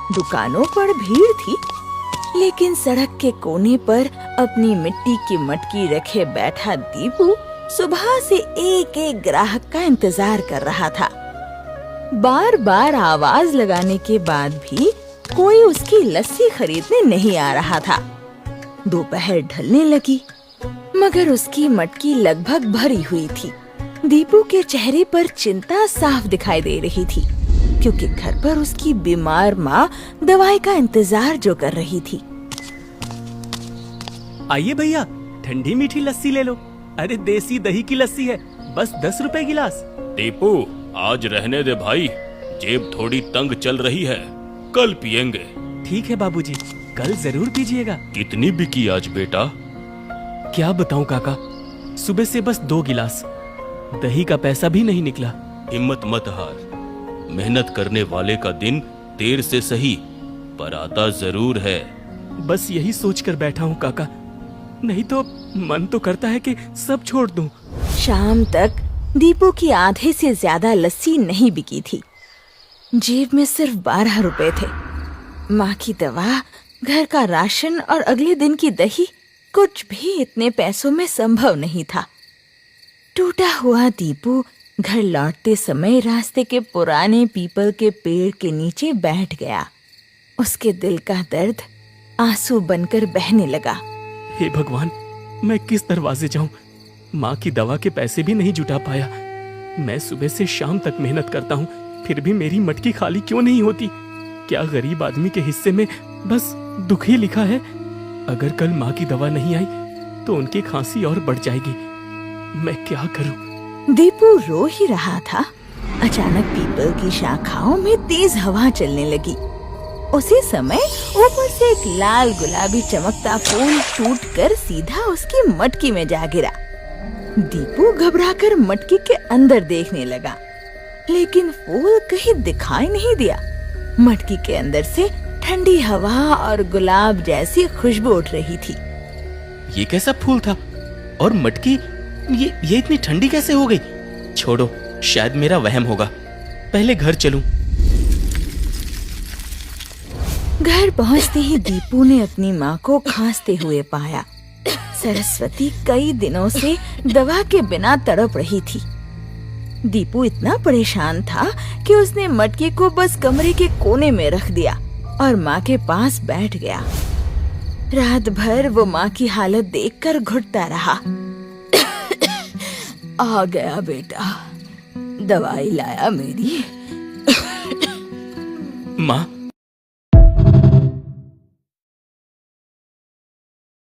दुकानों पर भीड़ थी, लेकिन सड़क के कोने पर अपनी मिट्टी की मटकी रखे बैठा दीपू सुबह से एक एक ग्राहक का इंतजार कर रहा था। बार बार आवाज लगाने के बाद भी कोई उसकी लस्सी खरीदने नहीं आ रहा था। दोपहर ढलने लगी, मगर उसकी मटकी लगभग भरी हुई थी। दीपू के चेहरे पर चिंता साफ दिखाई दे रही थी, क्योंकि घर पर उसकी बीमार माँ दवाई का इंतजार जो कर रही थी। आइए भैया, ठंडी मीठी लस्सी ले लो। अरे देसी दही की लस्सी है, बस 10 रुपए गिलास। दीपू, आज रहने दे भाई, जेब थोड़ी तंग चल रही है, कल पियेंगे। ठीक है बाबूजी, कल जरूर पीजिएगा। कितनी बिकी आज बेटा? क्या बताऊं काका, सुबह से बस 2 गिलास, दही का पैसा भी नहीं निकला। हिम्मत मत हार, मेहनत करने वाले का दिन देर से सही पर आता जरूर है। बस यही सोचकर बैठा हूँ काका, नहीं तो मन तो करता है कि सब छोड़ दूं। शाम तक दीपू की आधे से ज्यादा लस्सी नहीं बिकी थी। जेब में सिर्फ 12 रुपए थे। माँ की दवा, घर का राशन और अगले दिन की दही, कुछ भी इतने पैसों में संभव नहीं था। टूटा हुआ दीपू घर लौटते समय रास्ते के पुराने पीपल के पेड़ के नीचे बैठ गया। उसके दिल का दर्द आंसू बनकर बहने लगा। हे भगवान, मैं किस दरवाजे जाऊं? माँ की दवा के पैसे भी नहीं जुटा पाया। मैं सुबह से शाम तक मेहनत करता हूँ, फिर भी मेरी मटकी खाली क्यों नहीं होती? क्या गरीब आदमी के हिस्से में बस दुख ही लिखा है? अगर कल माँ की दवा नहीं आई तो उनकी खांसी और बढ़ जाएगी। मैं क्या करूं? दीपू रो ही रहा था, अचानक पीपल की शाखाओं में तेज हवा चलने लगी। उसी समय ऊपर से एक लाल गुलाबी चमकता फूल टूटकर सीधा उसकी मटकी में जा गिरा। दीपू घबराकर मटकी के अंदर देखने लगा, लेकिन फूल कहीं दिखाई नहीं दिया। मटकी के अंदर से ठंडी हवा और गुलाब जैसी खुशबू उठ रही थी। ये कैसा फूल था? और मटकी ये इतनी ठंडी कैसे हो गई? छोड़ो, शायद मेरा वहम होगा। पहले घर चलूं। घर पहुंचते ही दीपू ने अपनी माँ को खांसते हुए पाया। सरस्वती कई दिनों से दवा के बिना तड़प रही थी। दीपू इतना परेशान था कि उसने मटकी को बस कमरे के कोने में रख दिया और माँ के पास बैठ गया। रात भर वो माँ की हालत देखकर घुटता रहा। आ गया बेटा, दवाई लाया मेरी। माँ,